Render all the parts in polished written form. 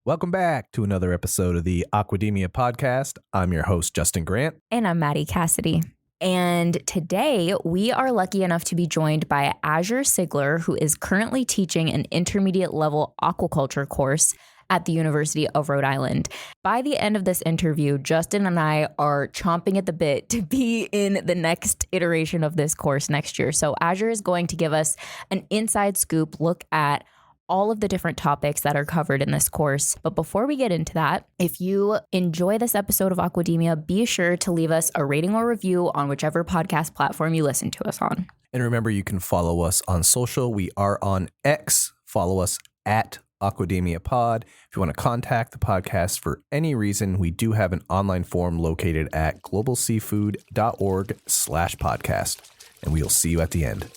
Welcome back to another episode of the Aquademia podcast. I'm your host, Justin Grant. And I'm Maddie Cassidy. And today we are lucky enough to be joined by Azure Cygler, who is currently teaching an intermediate level aquaculture course at the University of Rhode Island. By the end of this interview, Justin and I are chomping at the bit to be in the next iteration of this course next year. So Azure is going to give us an inside scoop look at all of the different topics that are covered in this course. But before we get into that, if you enjoy this episode of Aquademia, be sure to leave us a rating or review on whichever podcast platform you listen to us on. And remember, you can follow us on social. We are on X. Follow us at Aquademia Pod. If you want to contact the podcast for any reason, we do have an online form located at globalseafood.org/podcast. And we'll see you at the end.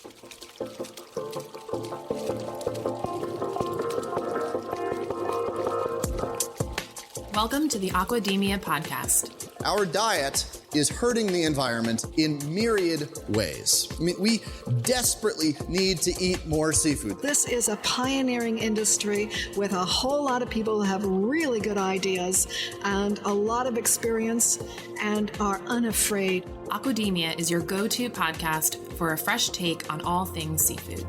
Welcome to the Aquademia podcast. Our diet is hurting the environment in myriad ways. I mean, we desperately need to eat more seafood. This is a pioneering industry with a whole lot of people who have really good ideas and a lot of experience and are unafraid. Aquademia is your go-to podcast for a fresh take on all things seafood.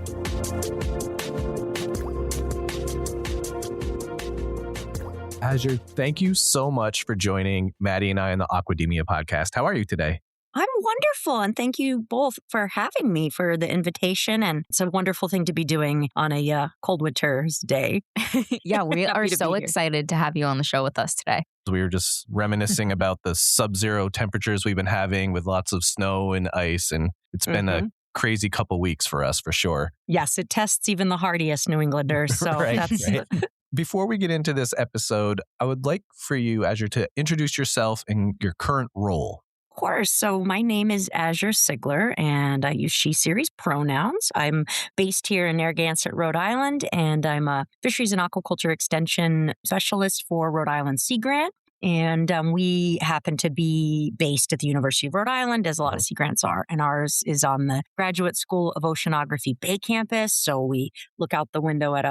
Azure, thank you so much for joining Maddie and I on the Aquademia podcast. How are you today? I'm wonderful, and thank you both for having me, for the invitation. And it's a wonderful thing to be doing on a cold winter's day. Yeah, we are so excited to have you on the show with us today. We were just reminiscing about the sub-zero temperatures we've been having with lots of snow and ice, and it's been a crazy couple weeks for us, for sure. Yes, it tests even the hardiest New Englanders. So that's right. Before we get into this episode, I would like for you, Azure, to introduce yourself and your current role. Of course. So my name is Azure Cygler, and I use she, series pronouns. I'm based here in Narragansett, Rhode Island, and I'm a fisheries and aquaculture extension specialist for Rhode Island Sea Grant. And we happen to be based at the University of Rhode Island, as a lot of sea grants are. And ours is on the Graduate School of Oceanography Bay Campus. So we look out the window at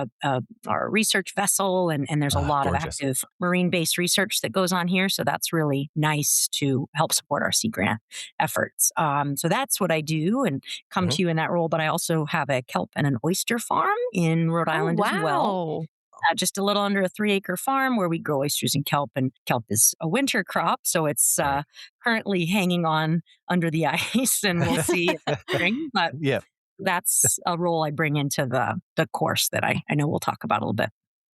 our research vessel, and there's a lot of active marine-based research that goes on here. So that's really nice to help support our sea grant efforts. So that's what I do and come to you in that role. But I also have a kelp and an oyster farm in Rhode Island as well. Just a little under a 3-acre farm where we grow oysters and kelp is a winter crop. So it's currently hanging on under the ice, and we'll see in the spring. But that's a role I bring into the course that I know we'll talk about a little bit.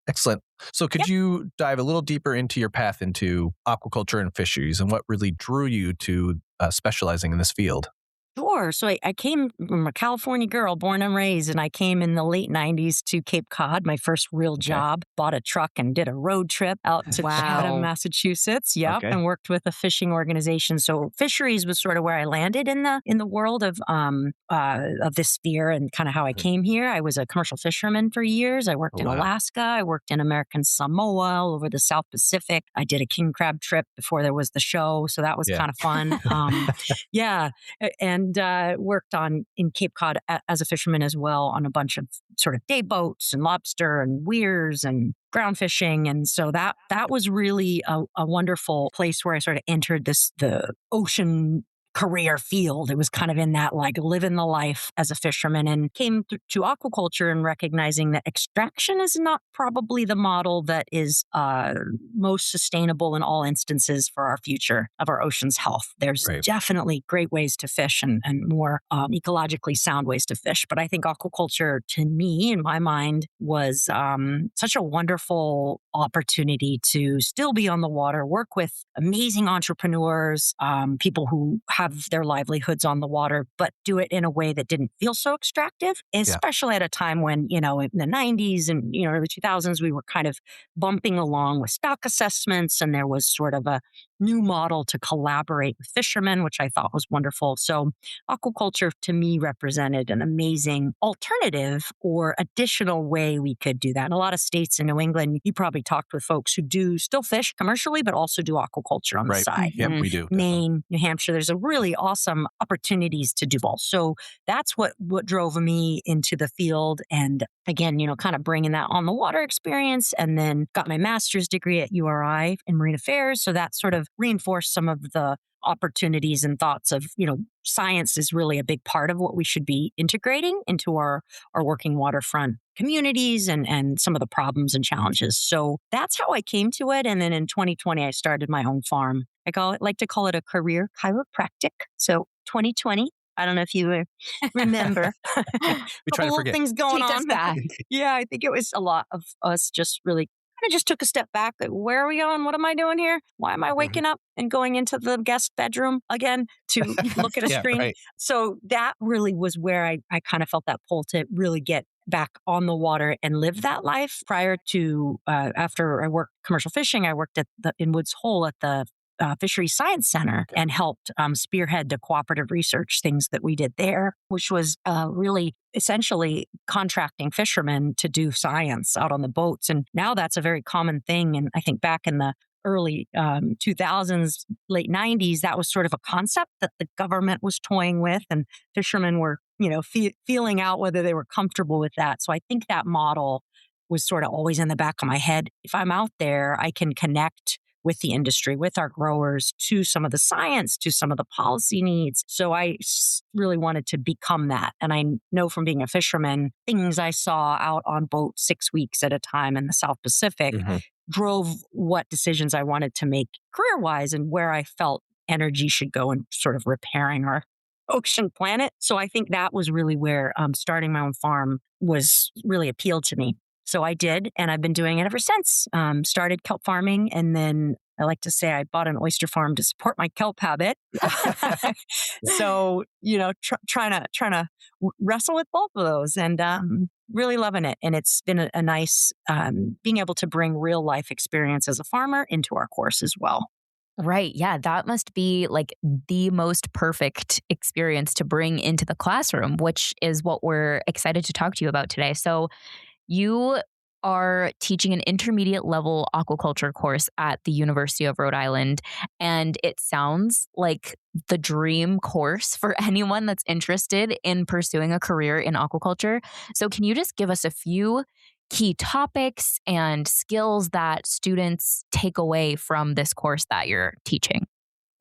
Excellent. So could you dive a little deeper into your path into aquaculture and fisheries and what really drew you to specializing in this field? Sure. So I came from a California girl, born and raised, and I came in the late 90s to Cape Cod, my first real job, bought a truck and did a road trip out to Chatham, Massachusetts. And worked with a fishing organization. So fisheries was sort of where I landed in the world of this sphere and kind of how I came here. I was a commercial fisherman for years. I worked in Alaska. I worked in American Samoa, all over the South Pacific. I did a king crab trip before there was the show. So that was kind of fun. And worked in Cape Cod as a fisherman as well on a bunch of sort of day boats and lobster and weirs and ground fishing. And so that was really a wonderful place where I sort of entered the ocean career field. It was kind of in that like living the life as a fisherman, and came to aquaculture and recognizing that extraction is not probably the model that is most sustainable in all instances for our future of our ocean's health. There's definitely great ways to fish and more ecologically sound ways to fish. But I think aquaculture, to me, in my mind, was such a wonderful opportunity to still be on the water, work with amazing entrepreneurs, people who have their livelihoods on the water, but do it in a way that didn't feel so extractive, especially at a time when, in the 90s and, early 2000s, we were kind of bumping along with stock assessments, and there was sort of a new model to collaborate with fishermen, which I thought was wonderful. So aquaculture to me represented an amazing alternative or additional way we could do that. In a lot of states in New England, you probably talked with folks who do still fish commercially, but also do aquaculture on the Right. side. Yep, we do. Maine, New Hampshire, there's a really awesome opportunities to do both. So that's what drove me into the field. And again, kind of bringing that on the water experience, and then got my master's degree at URI in marine affairs. So that sort of reinforced some of the opportunities and thoughts of, science is really a big part of what we should be integrating into our working waterfront communities and some of the problems and challenges. So that's how I came to it. And then in 2020, I started my own farm. Like to call it a career chiropractic. So 2020, I don't know if you remember. We try to forget. Things going Take on. us back. Yeah, I think it was a lot of us just really kind of just took a step back. Like, where are we going? What am I doing here? Why am I waking up and going into the guest bedroom again to look at a Yeah, screen? right. So that really was where I kind of felt that pull to really get back on the water and live that life. Prior to, after I worked commercial fishing, I worked in Woods Hole at the Fisheries Science Center and helped spearhead the cooperative research things that we did there, which was really essentially contracting fishermen to do science out on the boats. And now that's a very common thing. And I think back in the early 2000s, late 90s, that was sort of a concept that the government was toying with, and fishermen were, feeling out whether they were comfortable with that. So I think that model was sort of always in the back of my head. If I'm out there, I can connect with the industry, with our growers, to some of the science, to some of the policy needs. So I really wanted to become that. And I know from being a fisherman, things I saw out on boats 6 weeks at a time in the South Pacific drove what decisions I wanted to make career-wise and where I felt energy should go in sort of repairing our ocean planet. So I think that was really where starting my own farm was really appealed to me. So I did, and I've been doing it ever since. Started kelp farming, and then I like to say I bought an oyster farm to support my kelp habit. So, trying to wrestle with both of those, and really loving it. And it's been a nice being able to bring real life experience as a farmer into our course as well. Right. Yeah. That must be like the most perfect experience to bring into the classroom, which is what we're excited to talk to you about today. So you are teaching an intermediate level aquaculture course at the University of Rhode Island. And it sounds like the dream course for anyone that's interested in pursuing a career in aquaculture. So can you just give us a few key topics and skills that students take away from this course that you're teaching?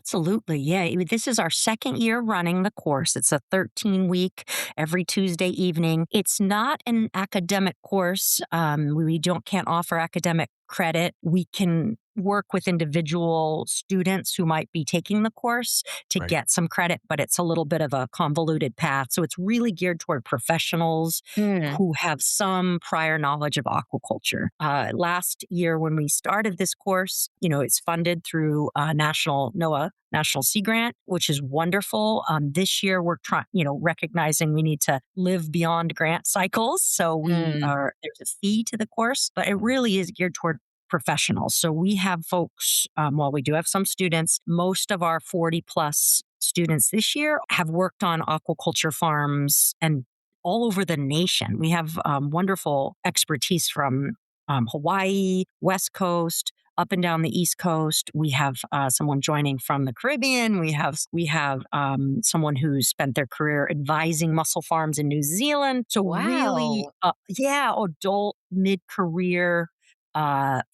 Absolutely. Yeah. This is our second year running the course. It's a 13-week, every Tuesday evening. It's not an academic course. We can't offer academic credit. We can work with individual students who might be taking the course to get some credit, but it's a little bit of a convoluted path. So it's really geared toward professionals who have some prior knowledge of aquaculture. Last year, when we started this course, it's funded through NOAA National Sea Grant, which is wonderful. This year, we're recognizing we need to live beyond grant cycles. So there's a fee to the course, but it really is geared toward professionals. So we have folks, while we do have some students, most of our 40 plus students this year have worked on aquaculture farms and all over the nation. We have wonderful expertise from Hawaii, West Coast, up and down the East Coast. We have someone joining from the Caribbean. We have someone who's spent their career advising mussel farms in New Zealand. So really, adult mid-career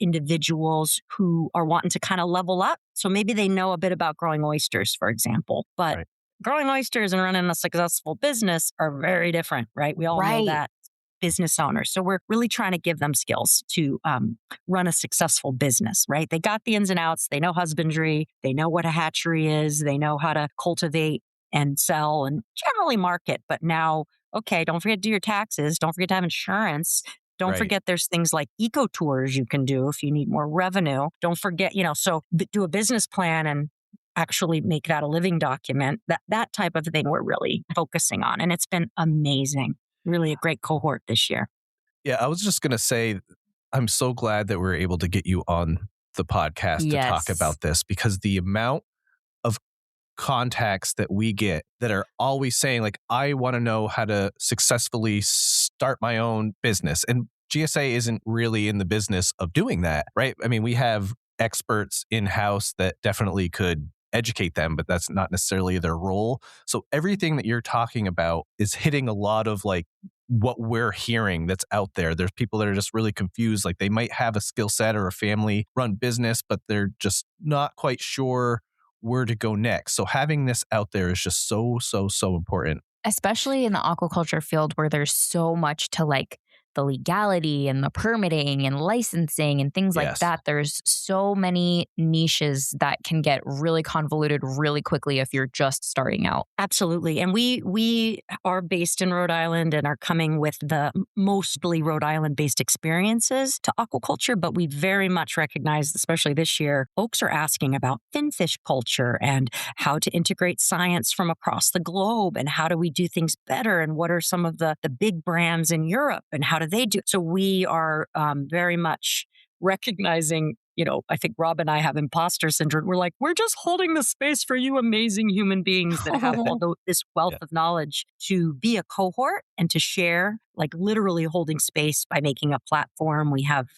individuals who are wanting to kind of level up. So maybe they know a bit about growing oysters, for example, but growing oysters and running a successful business are very different, right? We all know that. Business owners. So we're really trying to give them skills to run a successful business, right? They got the ins and outs. They know husbandry. They know what a hatchery is. They know how to cultivate and sell and generally market. But now, okay, don't forget to do your taxes. Don't forget to have insurance. Don't forget there's things like eco tours you can do if you need more revenue. Don't forget, so do a business plan and actually make that a living document. That type of thing we're really focusing on. And it's been amazing. Really a great cohort this year. Yeah, I was just going to say, I'm so glad that we're able to get you on the podcast to talk Yes. about this, because the amount of contacts that we get that are always saying, like, I want to know how to successfully start my own business. And GSA isn't really in the business of doing that, right? I mean, we have experts in-house that definitely could educate them, but that's not necessarily their role. So everything that you're talking about is hitting a lot of like what we're hearing that's out there. There's people that are just really confused. Like they might have a skill set or a family run business, but they're just not quite sure where to go next. So having this out there is just so important. Especially in the aquaculture field where there's so much to like the legality and the permitting and licensing and things like Yes. that. There's so many niches that can get really convoluted really quickly if you're just starting out. Absolutely. And we are based in Rhode Island and are coming with the mostly Rhode Island based experiences to aquaculture, but we very much recognize, especially this year, folks are asking about finfish culture and how to integrate science from across the globe and how do we do things better and what are some of the big brands in Europe and how do they do? So we are very much recognizing, I think Rob and I have imposter syndrome. We're like, we're just holding the space for you amazing human beings that have all this wealth of knowledge to be a cohort and to share, like literally holding space by making a platform. We have,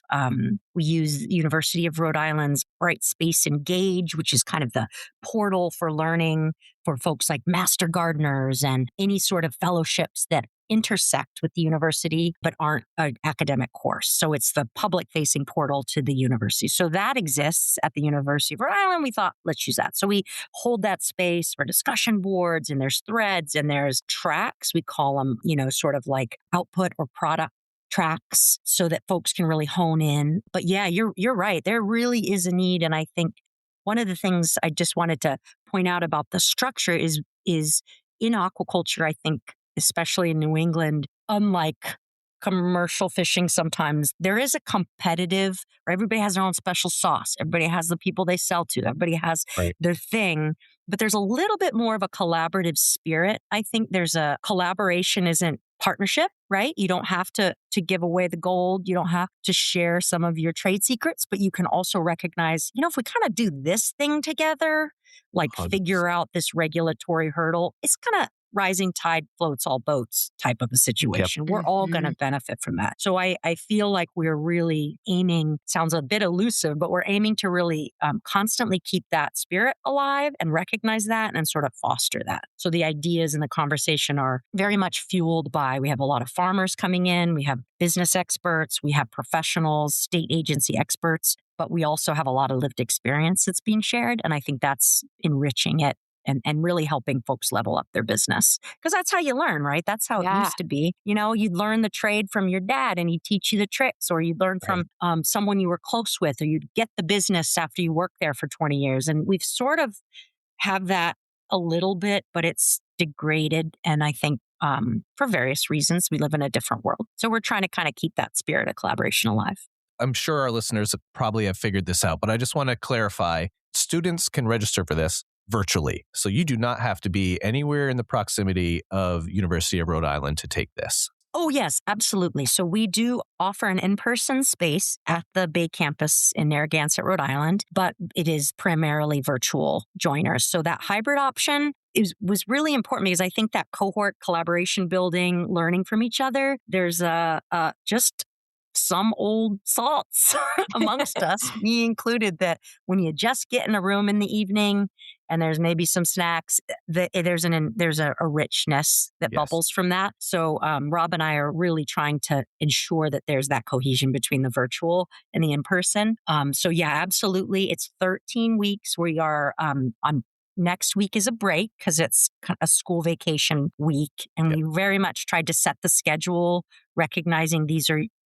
we use University of Rhode Island's Bright Space Engage, which is kind of the portal for learning for folks like master gardeners and any sort of fellowships that intersect with the university but aren't an academic course. So it's the public-facing portal to the university. So that exists at the University of Rhode Island. We thought, let's use that. So we hold that space for discussion boards and there's threads and there's tracks. We call them, sort of like output or product tracks so that folks can really hone in. But yeah, you're right. There really is a need. And I think one of the things I just wanted to point out about the structure is in aquaculture, I think, especially in New England, unlike commercial fishing sometimes, there is a competitive, or everybody has their own special sauce. Everybody has the people they sell to. Everybody has their thing. But there's a little bit more of a collaborative spirit. I think there's a collaboration isn't partnership, right? You don't have to give away the gold. You don't have to share some of your trade secrets, but you can also recognize, if we kind of do this thing together, like 100%. Figure out this regulatory hurdle, it's kind of rising tide floats all boats type of a situation. We're all going to benefit from that. So I feel like we're really aiming, sounds a bit elusive, but we're aiming to really constantly keep that spirit alive and recognize that and sort of foster that. So the ideas and the conversation are very much fueled by, we have a lot of farmers coming in, we have business experts, we have professionals, state agency experts, but we also have a lot of lived experience that's being shared. And I think that's enriching it. And really helping folks level up their business. Because that's how you learn, right? That's how it used to be. You'd learn the trade from your dad and he'd teach you the tricks, or you'd learn from someone you were close with, or you'd get the business after you worked there for 20 years. And we've sort of have that a little bit, but it's degraded. And I think for various reasons, we live in a different world. So we're trying to kind of keep that spirit of collaboration alive. I'm sure our listeners probably have figured this out, but I just want to clarify, students can register for this virtually. So you do not have to be anywhere in the proximity of University of Rhode Island to take this. Oh, yes, absolutely. So we do offer an in-person space at the Bay campus in Narragansett, Rhode Island, but it is primarily virtual joiners. So that hybrid option was really important because I think that cohort collaboration building, learning from each other, there's just some old salts amongst us, me included, that when you just get in a room in the evening and there's maybe some snacks, there's a richness that bubbles from that. So Rob and I are really trying to ensure that there's that cohesion between the virtual and the in-person. So yeah, absolutely. It's 13 weeks. We are on next week is a break because it's a school vacation week. And we very much tried to set the schedule, recognizing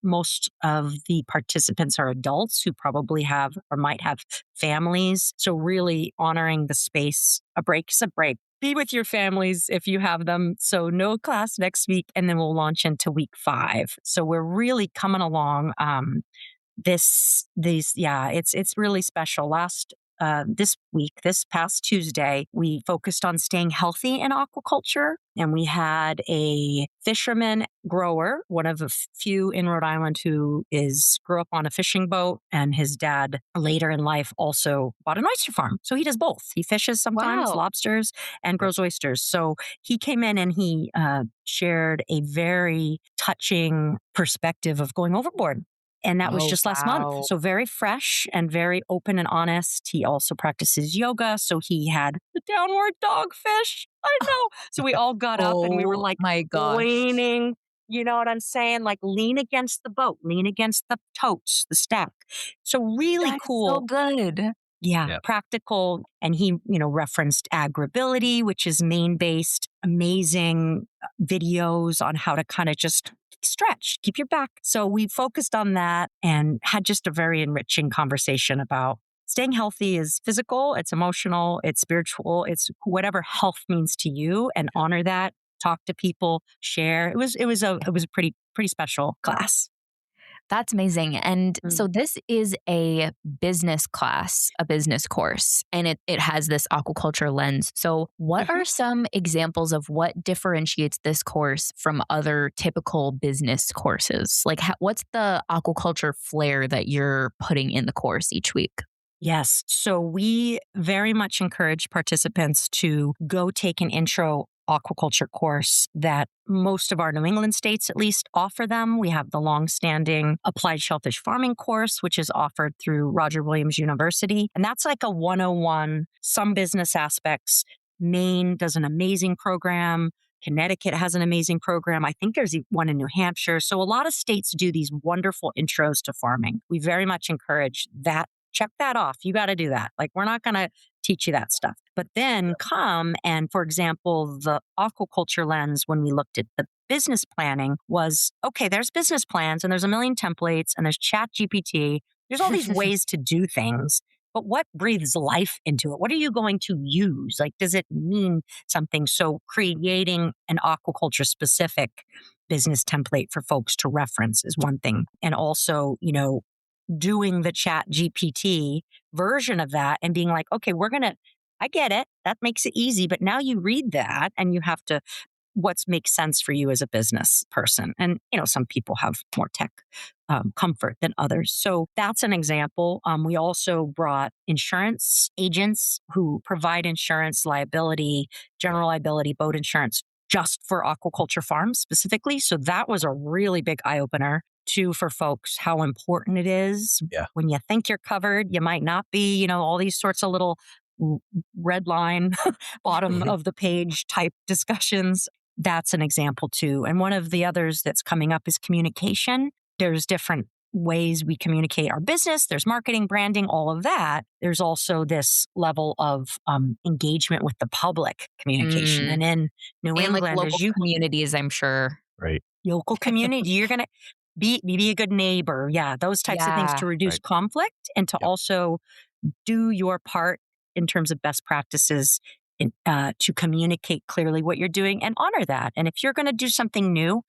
most of the participants are adults who probably have or might have families. So really honoring the space. A break is a break. Be with your families if you have them. So no class next week, and then we'll launch into week 5. So we're really coming along. It's really special. Last this past Tuesday, we focused on staying healthy in aquaculture. And we had a fisherman grower, one of a few in Rhode Island who grew up on a fishing boat. And his dad later in life also bought an oyster farm. So he does both. He fishes sometimes lobsters and grows oysters. So he came in and he shared a very touching perspective of going overboard. And that was just last month. So very fresh and very open and honest. He also practices yoga. So he had the downward dog fish. I know. So we all got up and we were like leaning, you know what I'm saying? Like lean against the boat, lean against the totes, the stack. So really cool. So good. Yeah, practical. And he, referenced agribility, which is Maine-based, amazing videos on how to kind of just stretch, keep your back. So we focused on that and had just a very enriching conversation about staying healthy is physical, it's emotional, it's spiritual, it's whatever health means to you, and honor that, talk to people, share. It was a pretty special class. That's amazing. And so this is a business class, a business course, and it has this aquaculture lens. So what are some examples of what differentiates this course from other typical business courses? Like what's the aquaculture flair that you're putting in the course each week? Yes. So we very much encourage participants to go take an intro aquaculture course that most of our New England states at least offer them. We have the longstanding applied shellfish farming course, which is offered through Roger Williams University. And that's like a 101, some business aspects. Maine does an amazing program. Connecticut has an amazing program. I think there's one in New Hampshire. So a lot of states do these wonderful intros to farming. We very much encourage that. Check that off. You got to do that. Like, we're not going to teach you that stuff. But then come and, for example, the aquaculture lens, when we looked at the business planning, was, okay, there's business plans and there's a million templates and there's Chat GPT. There's all these ways to do things. But what breathes life into it? What are you going to use? Like, does it mean something? So creating an aquaculture specific business template for folks to reference is one thing. And also, doing the Chat GPT version of that and being like, okay, I get it. That makes it easy. But now you read that and you have to, what makes sense for you as a business person. And, some people have more tech comfort than others. So that's an example. We also brought insurance agents who provide insurance, liability, general liability, boat insurance, just for aquaculture farms specifically. So that was a really big eye opener. Too, for folks, how important it is. When you think you're covered, you might not be, all these sorts of little red line, bottom of the page type discussions. That's an example too. And one of the others that's coming up is communication. There's different ways we communicate our business. There's marketing, branding, all of that. There's also this level of engagement with the public communication. And in New England, like local communities, I'm sure. Right. Local community, you're going to be a good neighbor. Yeah. Those types of things to reduce conflict and to also do your part in terms of best practices to communicate clearly what you're doing and honor that. And if you're going to do something new,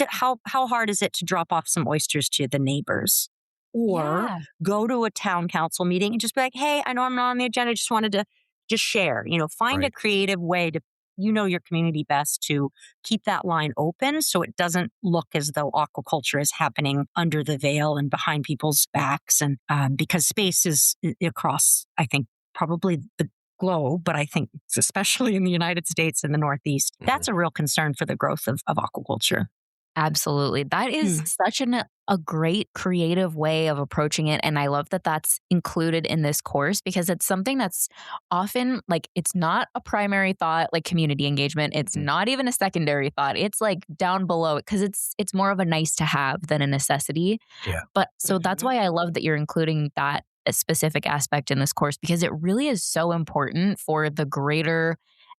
how hard is it to drop off some oysters to the neighbors? Or go to a town council meeting and just be like, hey, I know I'm not on the agenda. I just wanted to just share, find a creative way to, your community best to keep that line open so it doesn't look as though aquaculture is happening under the veil and behind people's backs. And because space is across, I think, probably the globe, but I think especially in the United States and the Northeast, that's a real concern for the growth of aquaculture. Absolutely. That is such a great creative way of approaching it. And I love that that's included in this course because it's something that's often like, it's not a primary thought, like community engagement. It's not even a secondary thought. It's like down below because it's more of a nice to have than a necessity. Yeah. But so that's why I love that you're including that specific aspect in this course because it really is so important for the greater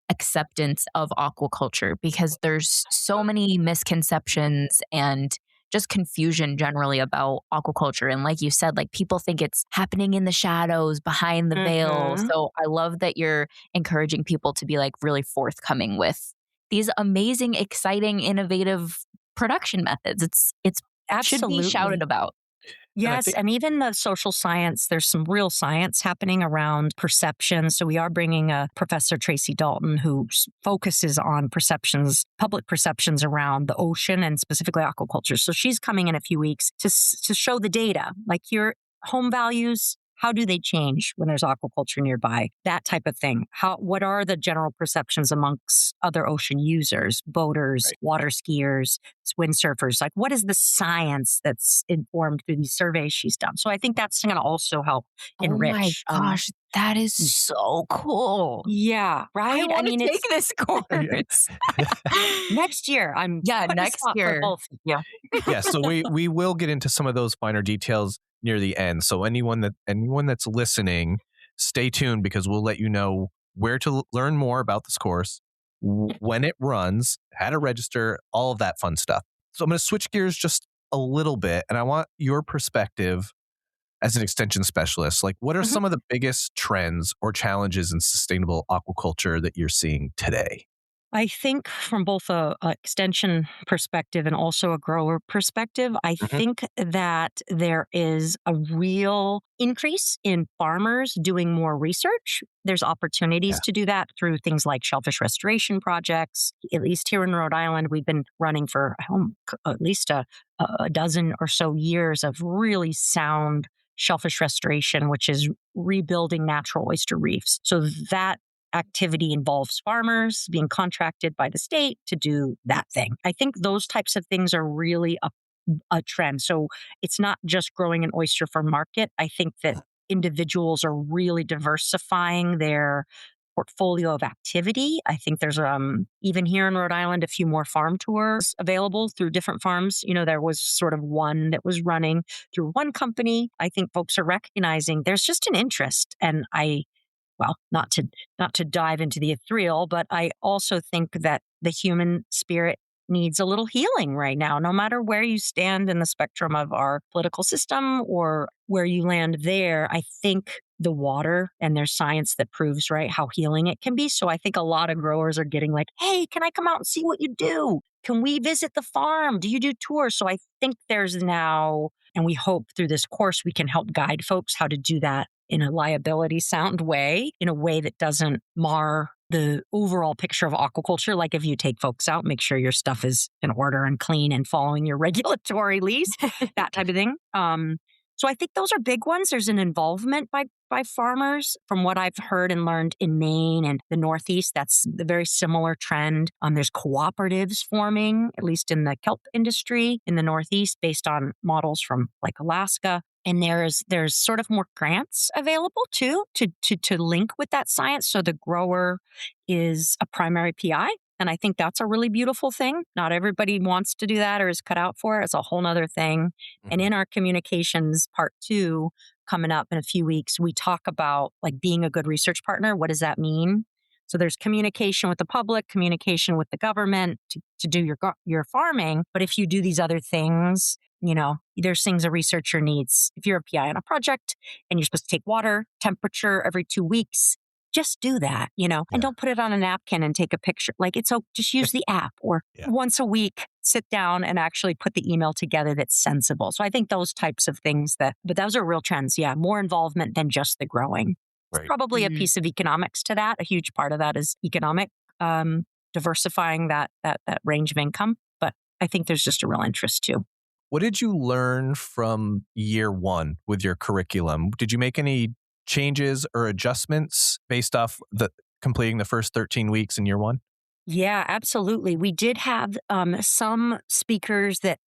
acceptance of aquaculture because there's so many misconceptions and just confusion generally about aquaculture. And like you said, like people think it's happening in the shadows behind the veil. So I love that you're encouraging people to be like really forthcoming with these amazing, exciting, innovative production methods. It's should be shouted about. Yes, and even the social science, there's some real science happening around perception. So we are bringing a Professor Tracy Dalton who focuses on perceptions, public perceptions around the ocean and specifically aquaculture. So she's coming in a few weeks to show the data, like your home values. How do they change when there's aquaculture nearby? That type of thing. What are the general perceptions amongst other ocean users, boaters, water skiers, windsurfers? Like, what is the science that's informed through these surveys she's done? So I think that's going to also help enrich. Oh my gosh, that is so cool. Yeah, right. I mean, take this course next year. Next year. Yeah. Yeah. So we will get into some of those finer details near the end. So anyone that's listening, stay tuned because we'll let you know where to learn more about this course, when it runs, how to register, all of that fun stuff. So I'm going to switch gears just a little bit, and I want your perspective as an extension specialist. Like, what are some of the biggest trends or challenges in sustainable aquaculture that you're seeing today? I think from both a extension perspective and also a grower perspective, I think that there is a real increase in farmers doing more research. There's opportunities to do that through things like shellfish restoration projects. At least here in Rhode Island, we've been running for at least a dozen or so years of really sound shellfish restoration, which is rebuilding natural oyster reefs. So that activity involves farmers being contracted by the state to do that thing. I think those types of things are really a trend. So it's not just growing an oyster for market. I think that individuals are really diversifying their portfolio of activity. I think there's even here in Rhode Island, a few more farm tours available through different farms. You know, there was sort of one that was running through one company. I think folks are recognizing there's just an interest, and not to dive into the ethereal, but I also think that the human spirit needs a little healing right now, no matter where you stand in the spectrum of our political system or where you land there. I think the water, and there's science that proves, right, how healing it can be. So I think a lot of growers are getting like, hey, can I come out and see what you do? Can we visit the farm? Do you do tours? So I think there's now, and we hope through this course, we can help guide folks how to do that in a liability sound way, in a way that doesn't mar the overall picture of aquaculture. Like if you take folks out, make sure your stuff is in order and clean and following your regulatory lease, that type of thing. So I think those are big ones. There's an involvement by farmers. From what I've heard and learned in Maine and the Northeast, that's a very similar trend. There's cooperatives forming, at least in the kelp industry in the Northeast, based on models from like Alaska. And there's sort of more grants available too to link with that science. So the grower is a primary PI. And I think that's a really beautiful thing. Not everybody wants to do that or is cut out for it. It's a whole nother thing. And in our communications part 2, coming up in a few weeks, we talk about like being a good research partner. What does that mean? So there's communication with the public, communication with the government to do your farming. But if you do these other things, you know, there's things a researcher needs. If you're a PI on a project and you're supposed to take water temperature every 2 weeks, just do that, you know, and don't put it on a napkin and take a picture. Like just use the app or once a week, sit down and actually put the email together that's sensible. So I think those types of things but those are real trends. Yeah. More involvement than just the growing. Right. There's probably a piece of economics to that. A huge part of that is economic, diversifying that range of income. But I think there's just a real interest too. What did you learn from year 1 with your curriculum? Did you make any changes or adjustments based off completing the first 13 weeks in year 1? Yeah, absolutely. We did have some speakers that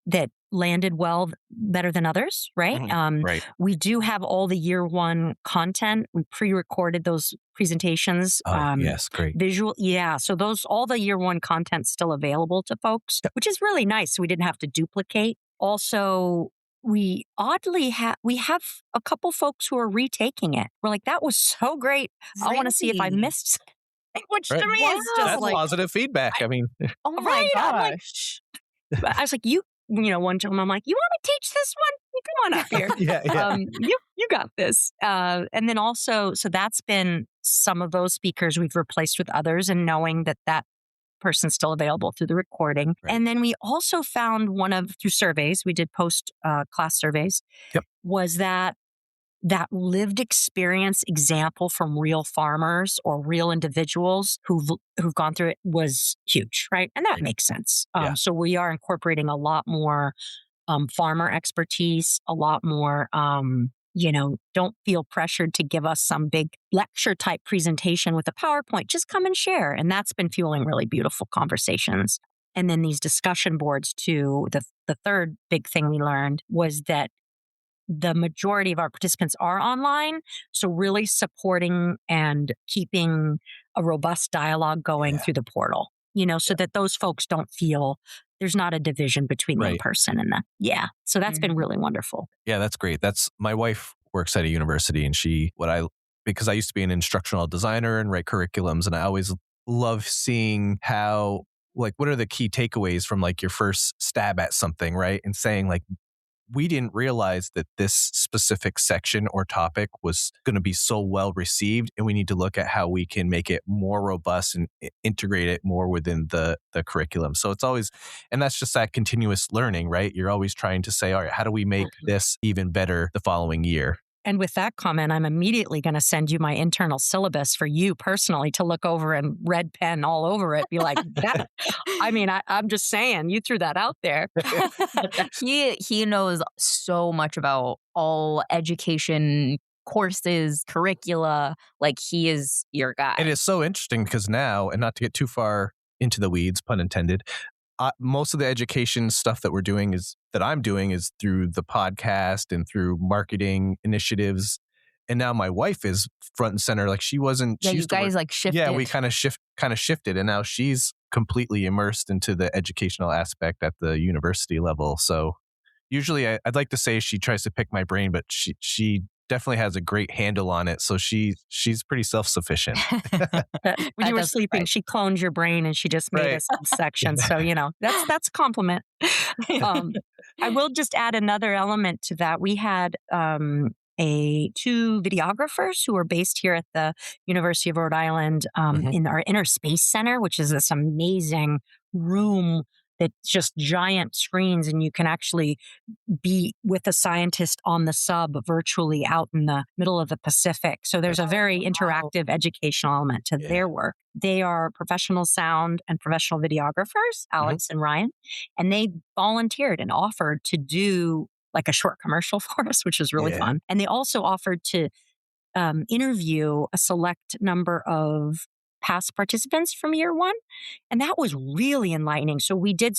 landed well, better than others, right? Right. We do have all the year 1 content. We pre-recorded those presentations. Yes, great. Visual. Yeah. So all the year 1 content's still available to folks, which is really nice. We didn't have to duplicate. Also, we oddly have a couple folks who are retaking it. We're like, that was so great. Really? I want to see if I missed something, which to me is just that's positive feedback. I mean, oh my gosh. I was like, you one time I'm like, you want to teach this one? You come on up here. yeah. You got this. And then also, so that's been some of those speakers we've replaced with others, and knowing that person's still available through the recording. Right. And then we also found through surveys, we did post class surveys. Yep. was that lived experience example from real farmers or real individuals who've gone through it was huge, right? And that makes sense. Yeah. So we are incorporating a lot more farmer expertise, a lot more, don't feel pressured to give us some big lecture type presentation with a PowerPoint. Just come and share. And that's been fueling really beautiful conversations. And then these discussion boards too. The third big thing we learned was that the majority of our participants are online. So really supporting and keeping a robust dialogue going through the portal, so that those folks don't feel there's not a division between the in-person and the, So that's been really wonderful. Yeah, that's great. My wife works at a university, and because I used to be an instructional designer and write curriculums, and I always love seeing how, like, what are the key takeaways from like your first stab at something, right? And saying like, we didn't realize that this specific section or topic was going to be so well received, and we need to look at how we can make it more robust and integrate it more within the curriculum. So it's always, and that's just that continuous learning, right? You're always trying to say, all right, how do we make this even better the following year? And with that comment, I'm immediately going to send you my internal syllabus for you personally to look over and red pen all over it. Be like, that. I mean, I'm just saying, you threw that out there. He knows so much about all education courses, curricula. Like, he is your guy. It is so interesting because now, and not to get too far into the weeds, pun intended, most of the education stuff that I'm doing is through the podcast and through marketing initiatives. And now my wife is front and center. Like, she wasn't. Yeah, she you guys like shifted. Yeah, we kind of shifted, and now she's completely immersed into the educational aspect at the university level. So usually, I'd like to say she tries to pick my brain, but she definitely has a great handle on it. So she's pretty self-sufficient. When you were sleeping, she cloned your brain and she just made a section. So, that's a compliment. I will just add another element to that. We had two videographers who are based here at the University of Rhode Island in our Inner Space Center, which is this amazing room that's just giant screens, and you can actually be with a scientist on the sub virtually out in the middle of the Pacific. So there's a very interactive educational element to their work. They are professional sound and professional videographers, Alex and Ryan, and they volunteered and offered to do like a short commercial for us, which is really fun. And they also offered to interview a select number of past participants from year one. And that was really enlightening. So we did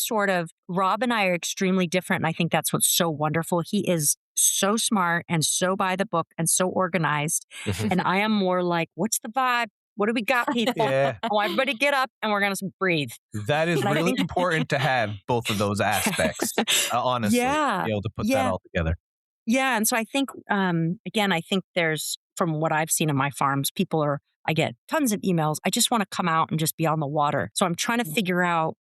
Rob and I are extremely different. And I think that's what's so wonderful. He is so smart and so by the book and so organized. And I am more like, what's the vibe? What do we got, people? Oh, everybody get up and we're going to breathe. That is really important to have both of those aspects, honestly, be able to put that all together. Yeah. And so I think, again, there's, from what I've seen in my farms, I get tons of emails. I just want to come out and just be on the water. So I'm trying to figure out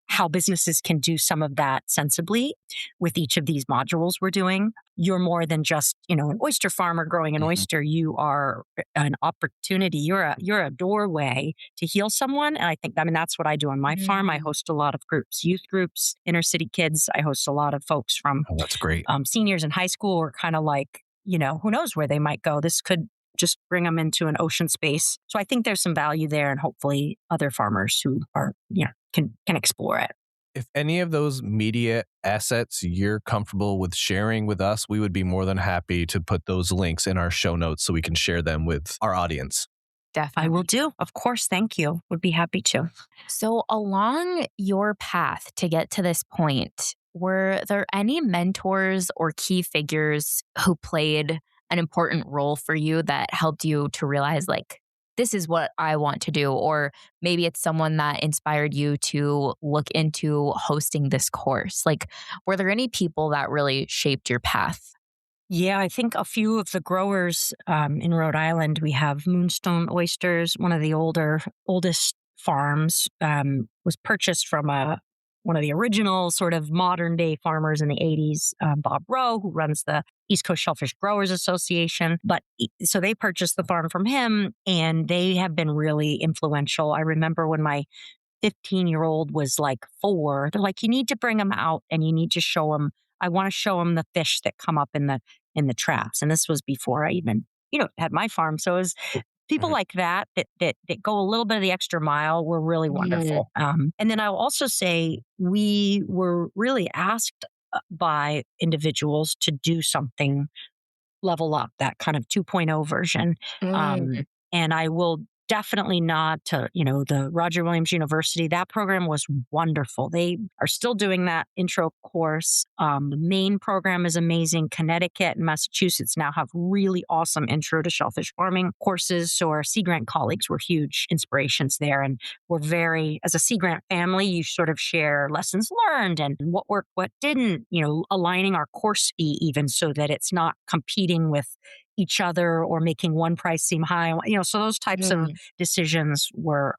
how businesses can do some of that sensibly with each of these modules we're doing. You're more than just, an oyster farmer growing an oyster. You are an opportunity. You're a doorway to heal someone. And I think, that's what I do on my farm. I host a lot of groups, youth groups, inner city kids. I host a lot of folks from that's great. Seniors in high school, or kind of like, who knows where they might go. This could just bring them into an ocean space. So I think there's some value there, and hopefully other farmers who are, can explore it. If any of those media assets you're comfortable with sharing with us, we would be more than happy to put those links in our show notes so we can share them with our audience. Definitely. I will do. Of course. Thank you. Would be happy to. So along your path to get to this point, were there any mentors or key figures who played an important role for you that helped you to realize, like, this is what I want to do? Or maybe it's someone that inspired you to look into hosting this course. Like, were there any people that really shaped your path? Yeah, I think a few of the growers in Rhode Island, we have Moonstone Oysters, one of the oldest farms, was purchased from one of the original sort of modern day farmers in the 80s, Bob Rowe, who runs the East Coast Shellfish Growers Association. So they purchased the farm from him, and they have been really influential. I remember when my 15-year-old was like 4, they're like, you need to bring him out and you need to show him. I want to show him the fish that come up in the in the traps. And this was before I even, had my farm. So it was people like that go a little bit of the extra mile were really wonderful. And then I'll also say we were really asked by individuals to do something level up, that kind of 2.0 version. And I will definitely nod to, the Roger Williams University. That program was wonderful. They are still doing that intro course. The Maine program is amazing. Connecticut and Massachusetts now have really awesome intro to shellfish farming courses. So our Sea Grant colleagues were huge inspirations there. And we're as a Sea Grant family, you sort of share lessons learned and what worked, what didn't, aligning our course fee even so that it's not competing with each other or making one price seem high. So those types of decisions were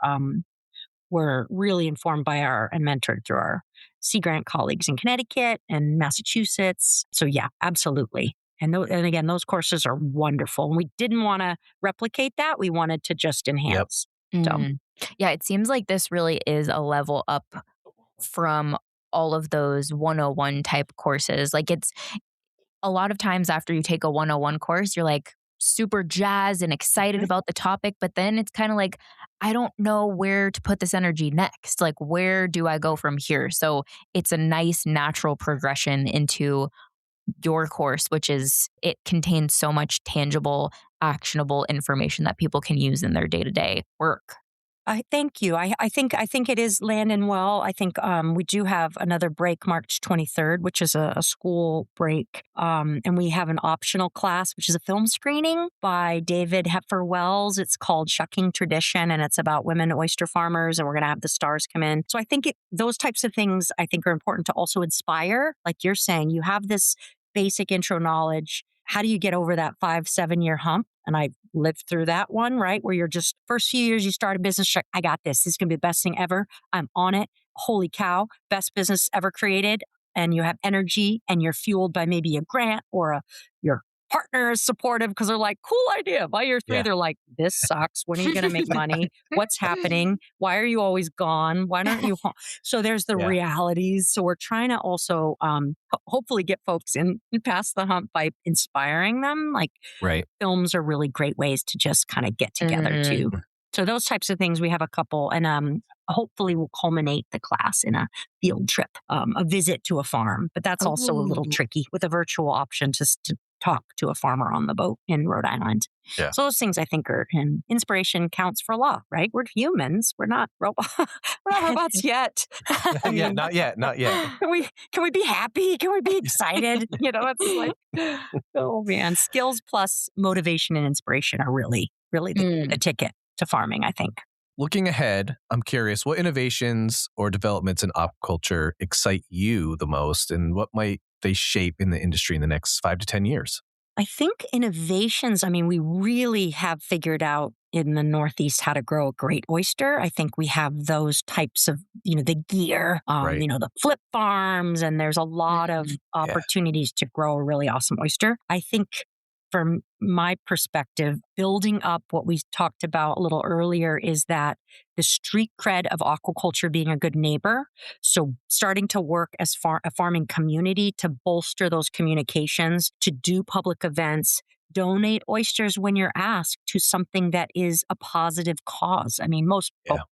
really informed by and mentored through our Sea Grant colleagues in Connecticut and Massachusetts. So yeah, absolutely. And again, those courses are wonderful. And we didn't want to replicate that. We wanted to just enhance. So yeah, it seems like this really is a level up from all of those 101 type courses. Like it's a lot of times after you take a 101 course, you're like super jazzed and excited about the topic, but then it's kind of like, I don't know where to put this energy next. Like, where do I go from here? So it's a nice natural progression into your course, which is, it contains so much tangible, actionable information that people can use in their day-to-day work. I thank you. I think it is landing well. I think we do have another break March 23rd, which is a school break. And we have an optional class, which is a film screening by David Hepfer Wells. It's called Shucking Tradition, and it's about women oyster farmers. And we're going to have the stars come in. So I think those types of things I think are important to also inspire. Like you're saying, you have this basic intro knowledge. How do you get over that 5-7 year hump? And I lived through that one, right? Where you're just first few years, you start a business, I got this. This is going to be the best thing ever. I'm on it. Holy cow. Best business ever created. And you have energy and you're fueled by maybe a grant or your partner is supportive because they're like, cool idea. By year 3, they're like, this sucks. When are you going to make money? What's happening? Why are you always gone? Why don't you? So there's the realities. So we're trying to also hopefully get folks in past the hump by inspiring them. Like films are really great ways to just kind of get together too. So those types of things, we have a couple, and hopefully we'll culminate the class in a field trip, a visit to a farm. But that's also a little tricky with a virtual option just to talk to a farmer on the boat in Rhode Island. Yeah. So those things I think are, and inspiration counts for a lot, right? We're humans. We're not robots. We're not robots yet. Yeah, not yet. Can we be happy? Can we be excited? It's like, oh man, skills plus motivation and inspiration are really the ticket to farming, I think. Looking ahead, I'm curious, what innovations or developments in aquaculture excite you the most, and what might they shape in the industry in the next 5 to 10 years? I think innovations, we really have figured out in the Northeast how to grow a great oyster. I think we have those types of, the gear, the flip farms, and there's a lot of opportunities to grow a really awesome oyster. I think from my perspective, building up what we talked about a little earlier is that the street cred of aquaculture being a good neighbor. So starting to work as a farming community to bolster those communications, to do public events, donate oysters when you're asked to something that is a positive cause.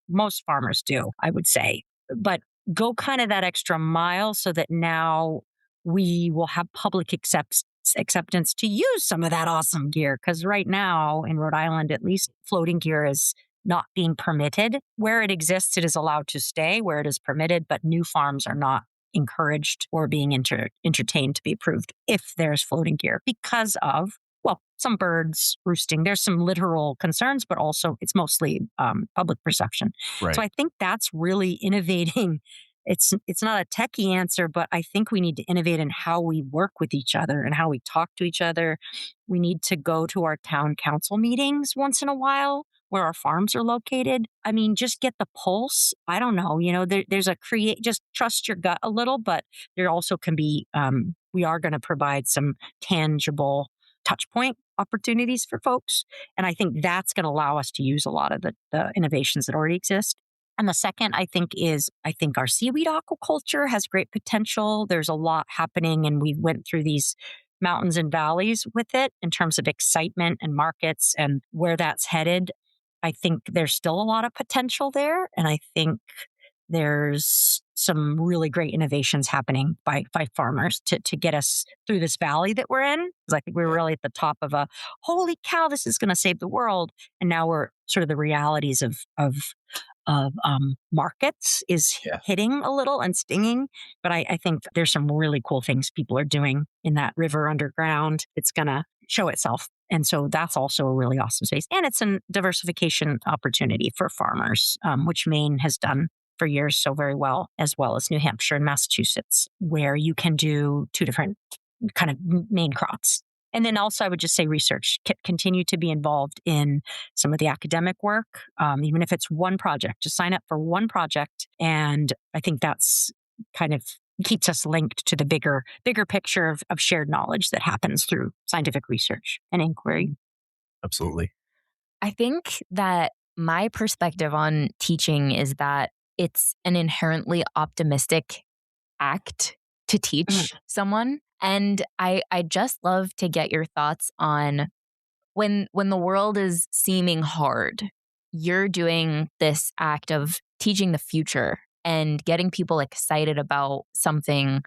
Most farmers do, I would say, but go kind of that extra mile so that now we will have public acceptance to use some of that awesome gear. Because right now in Rhode Island, at least, floating gear is not being permitted. Where it exists, it is allowed to stay where it is permitted, but new farms are not encouraged or being entertained to be approved if there's floating gear because of, some birds roosting. There's some literal concerns, but also it's mostly public perception. Right. So I think that's really innovating. It's not a techie answer, but I think we need to innovate in how we work with each other and how we talk to each other. We need to go to our town council meetings once in a while where our farms are located. Just get the pulse. I don't know. There's just trust your gut a little, but there also can be, we are going to provide some tangible touch point opportunities for folks. And I think that's going to allow us to use a lot of the innovations that already exist. And the second, I think our seaweed aquaculture has great potential. There's a lot happening, and we went through these mountains and valleys with it in terms of excitement and markets and where that's headed. I think there's still a lot of potential there. And I think there's some really great innovations happening by farmers to get us through this valley that we're in. Because I think we're really at the top of a, holy cow, this is going to save the world. And now we're sort of the realities of markets is hitting a little and stinging. But I think there's some really cool things people are doing in that river underground. It's going to show itself. And so that's also a really awesome space. And it's a diversification opportunity for farmers, which Maine has done for years so very well as New Hampshire and Massachusetts, where you can do two different kind of main crops. And then also I would just say research, continue to be involved in some of the academic work, even if it's one project, just sign up for one project. And I think that's kind of keeps us linked to the bigger picture of shared knowledge that happens through scientific research and inquiry. Absolutely. I think that my perspective on teaching is that it's an inherently optimistic act to teach someone. And I just love to get your thoughts on when the world is seeming hard, you're doing this act of teaching the future and getting people excited about something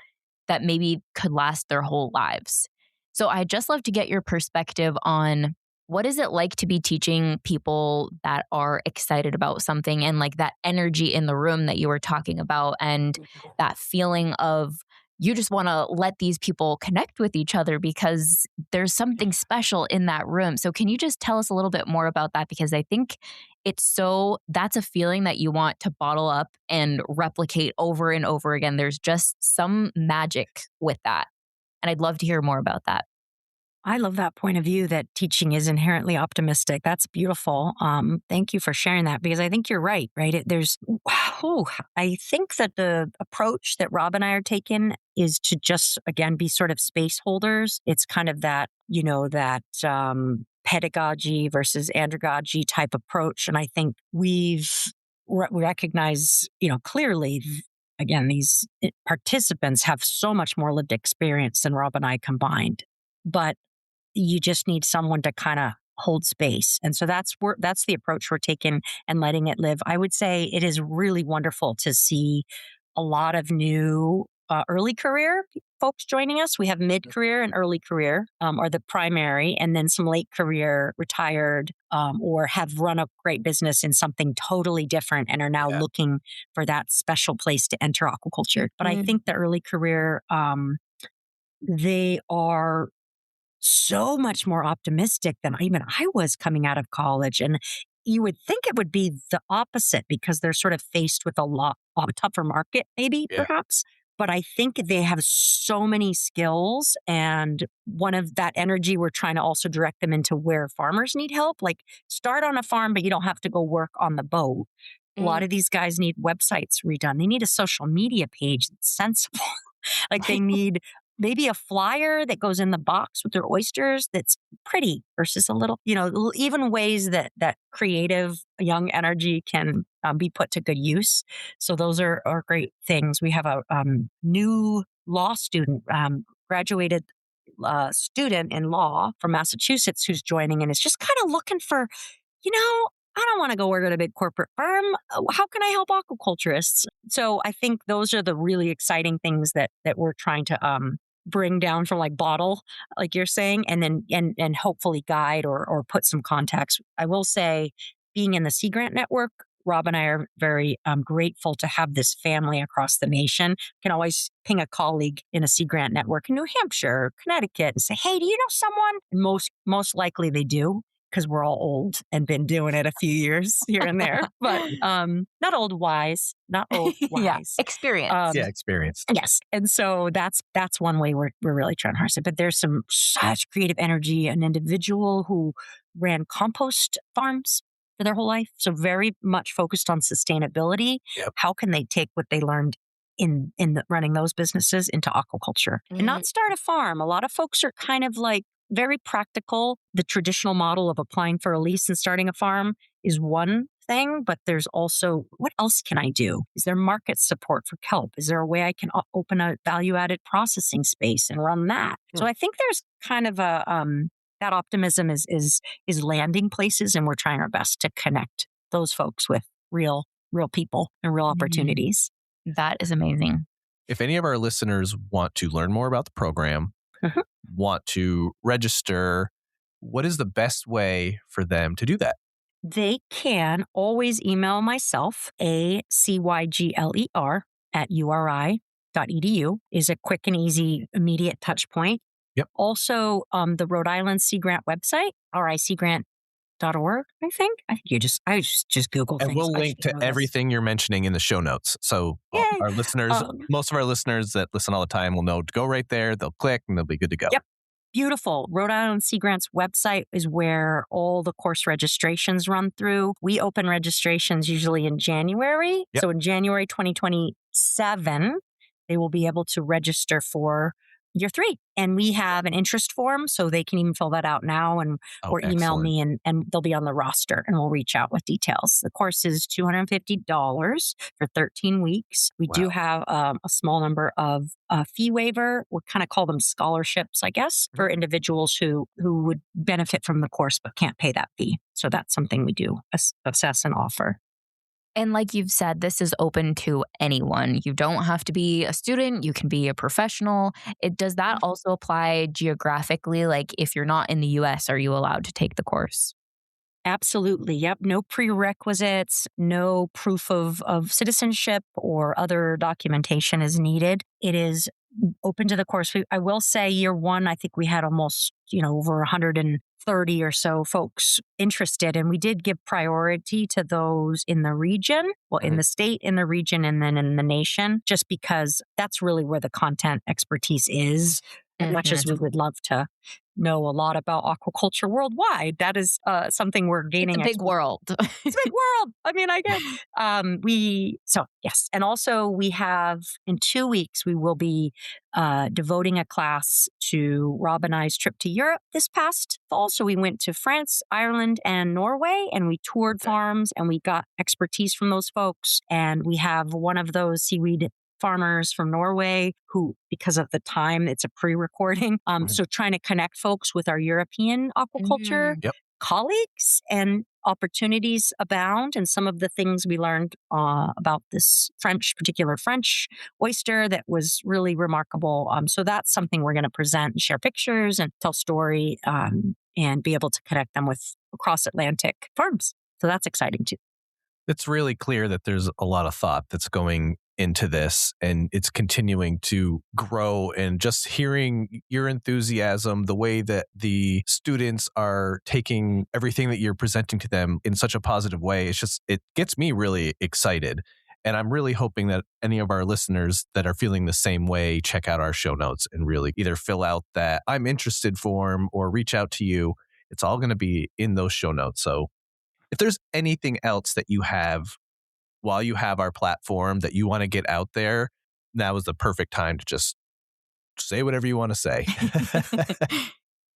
that maybe could last their whole lives. So I'd just love to get your perspective on what is it like to be teaching people that are excited about something and like that energy in the room that you were talking about and that feeling of you just want to let these people connect with each other because there's something special in that room. So can you just tell us a little bit more about that? Because I think that's a feeling that you want to bottle up and replicate over and over again. There's just some magic with that. And I'd love to hear more about that. I love that point of view that teaching is inherently optimistic. That's beautiful. Thank you for sharing that because I think you're right, right? I think that the approach that Rob and I are taking is to just, again, be sort of space holders. It's kind of that, pedagogy versus andragogy type approach. And I think we recognize, clearly, again, these participants have so much more lived experience than Rob and I combined. But you just need someone to kind of hold space. And so that's the approach we're taking and letting it live. I would say it is really wonderful to see a lot of new early career folks joining us. We have mid-career and early career are the primary, and then some late career retired or have run a great business in something totally different and are now looking for that special place to enter aquaculture. But I think the early career, they are so much more optimistic than even I was coming out of college. And you would think it would be the opposite because they're sort of faced with a lot of a tougher market, maybe, perhaps. But I think they have so many skills, and one of that energy, we're trying to also direct them into where farmers need help. Like start on a farm, but you don't have to go work on the boat. A lot of these guys need websites redone. They need a social media page that's sensible. Like they need maybe a flyer that goes in the box with their oysters that's pretty versus a little, even ways that creative young energy can be put to good use. So those are great things. We have a new law student, graduated student in law from Massachusetts who's joining and is just kind of looking for, I don't want to go work at a big corporate firm. How can I help aquaculturists? So I think those are the really exciting things that we're trying to bring down from like bottle, like you're saying, and then and hopefully guide or put some contacts. I will say, being in the Sea Grant network, Rob and I are very grateful to have this family across the nation. Can always ping a colleague in a Sea Grant network in New Hampshire, Connecticut, and say, "Hey, do you know someone?" And most likely they do, because we're all old and been doing it a few years here and there, but not old wise. Experience. Experience. Yes. And so that's one way we're really trying to harness it. But there's some such creative energy, an individual who ran compost farms for their whole life. So very much focused on sustainability. Yep. How can they take what they learned in running those businesses into aquaculture and not start a farm? A lot of folks are kind of like very practical. The traditional model of applying for a lease and starting a farm is one thing, but there's also, what else can I do? Is there market support for kelp? Is there a way I can open a value-added processing space and run that? So I think there's kind of a, that optimism is landing places, and we're trying our best to connect those folks with real people and real opportunities. That is amazing. If any of our listeners want to learn more about the program, want to register, what is the best way for them to do that? They can always email myself, ACYGLER @URI.edu is a quick and easy, immediate touch point. Yep. Also, the Rhode Island Sea Grant website, ricgrant.org, I think. I just Google And things. we'll link to everything you're mentioning in the show notes. So our listeners, most of our listeners that listen all the time will know to go right there. They'll click and they'll be good to go. Yep. Beautiful. Rhode Island Sea Grant's website is where all the course registrations run through. We open registrations usually in January. Yep. So in January 2027, they will be able to register for year 3. And we have an interest form, so they can even fill that out now or email me, and they'll be on the roster, and we'll reach out with details. The course is $250 for 13 weeks. We do have a small number of fee waiver. We kind of call them scholarships, I guess, for individuals who would benefit from the course but can't pay that fee. So that's something we do assess and offer. And like you've said, this is open to anyone. You don't have to be a student. You can be a professional. Does that also apply geographically? Like if you're not in the U.S., are you allowed to take the course? Absolutely. Yep. No prerequisites, no proof of citizenship or other documentation is needed. It is open to the course. I will say year 1, I think we had almost, over 130 or so folks interested. And we did give priority to those in the region, in the state, in the region, and then in the nation, just because that's really where the content expertise is. As much as we would love to know a lot about aquaculture worldwide, that is something we're gaining. It's a big world. It's a big world. I mean, I guess. Yes. And also we have, in 2 weeks, we will be devoting a class to Rob and I's trip to Europe this past fall. So we went to France, Ireland, and Norway, and we toured farms, and we got expertise from those folks. And we have one of those seaweed farmers from Norway who, because of the time, it's a pre-recording. So trying to connect folks with our European aquaculture colleagues, and opportunities abound. And some of the things we learned about this particular French oyster that was really remarkable. So that's something we're going to present and share pictures and tell story and be able to connect them with across Atlantic farms. So that's exciting too. It's really clear that there's a lot of thought that's going into this, and it's continuing to grow. And just hearing your enthusiasm, the way that the students are taking everything that you're presenting to them in such a positive way, it gets me really excited. And I'm really hoping that any of our listeners that are feeling the same way check out our show notes and really either fill out that I'm interested form or reach out to you. It's all going to be in those show notes. So if there's anything else that you have while you have our platform that you want to get out there, now is the perfect time to just say whatever you want to say.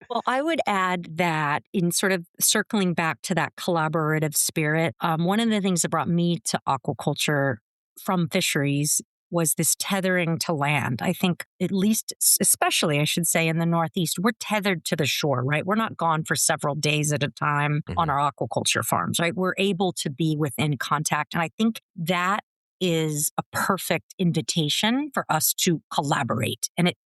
Well, I would add that in sort of circling back to that collaborative spirit, one of the things that brought me to aquaculture from fisheries was this tethering to land. I think at least, especially I should say in the Northeast, we're tethered to the shore, right? We're not gone for several days at a time on our aquaculture farms, right? We're able to be within contact. And I think that is a perfect invitation for us to collaborate. And it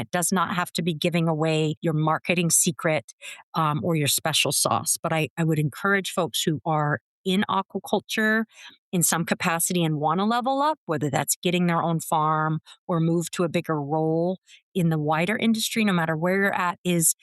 does not have to be giving away your marketing secret or your special sauce. But I would encourage folks who are in aquaculture in some capacity and want to level up, whether that's getting their own farm or move to a bigger role in the wider industry, no matter where you're at, is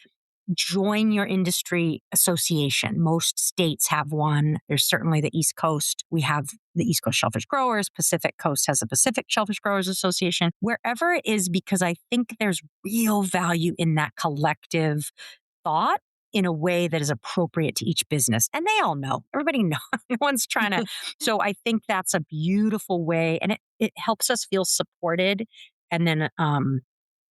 join your industry association. Most states have one. There's certainly the East Coast. We have the East Coast Shellfish Growers. Pacific Coast has a Pacific Shellfish Growers Association. Wherever it is, because I think there's real value in that collective thought in a way that is appropriate to each business. And they all know. Everybody knows. No one's trying to. So I think that's a beautiful way. And it helps us feel supported. And then,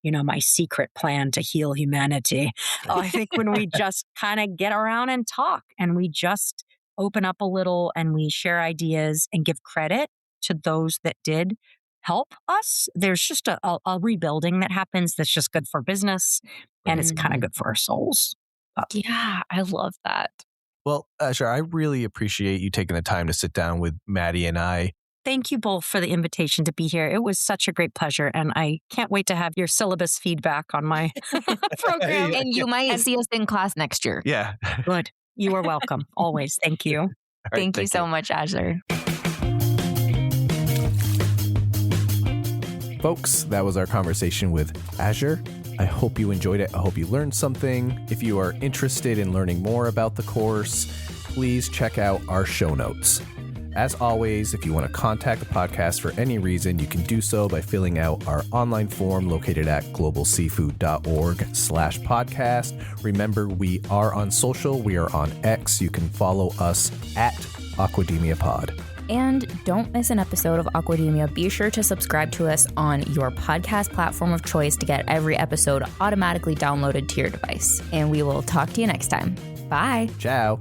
my secret plan to heal humanity. I think when we just kind of get around and talk and we just open up a little and we share ideas and give credit to those that did help us, there's just a rebuilding that happens that's just good for business and it's kind of good for our souls. Yeah, I love that. Well, Azure, I really appreciate you taking the time to sit down with Maddie and I. Thank you both for the invitation to be here. It was such a great pleasure, and I can't wait to have your syllabus feedback on my program. And you might see us in class next year. Yeah. Good. You are welcome. Always. Thank you. All right, Thank you so much, Azure. Folks, that was our conversation with Azure. I hope you enjoyed it. I hope you learned something. If you are interested in learning more about the course, please check out our show notes. As always, if you want to contact the podcast for any reason, you can do so by filling out our online form located at globalseafood.org/podcast. Remember, we are on social. We are on X. You can follow us at Aquademia Pod. And don't miss an episode of Aquademia. Be sure to subscribe to us on your podcast platform of choice to get every episode automatically downloaded to your device. And we will talk to you next time. Bye. Ciao.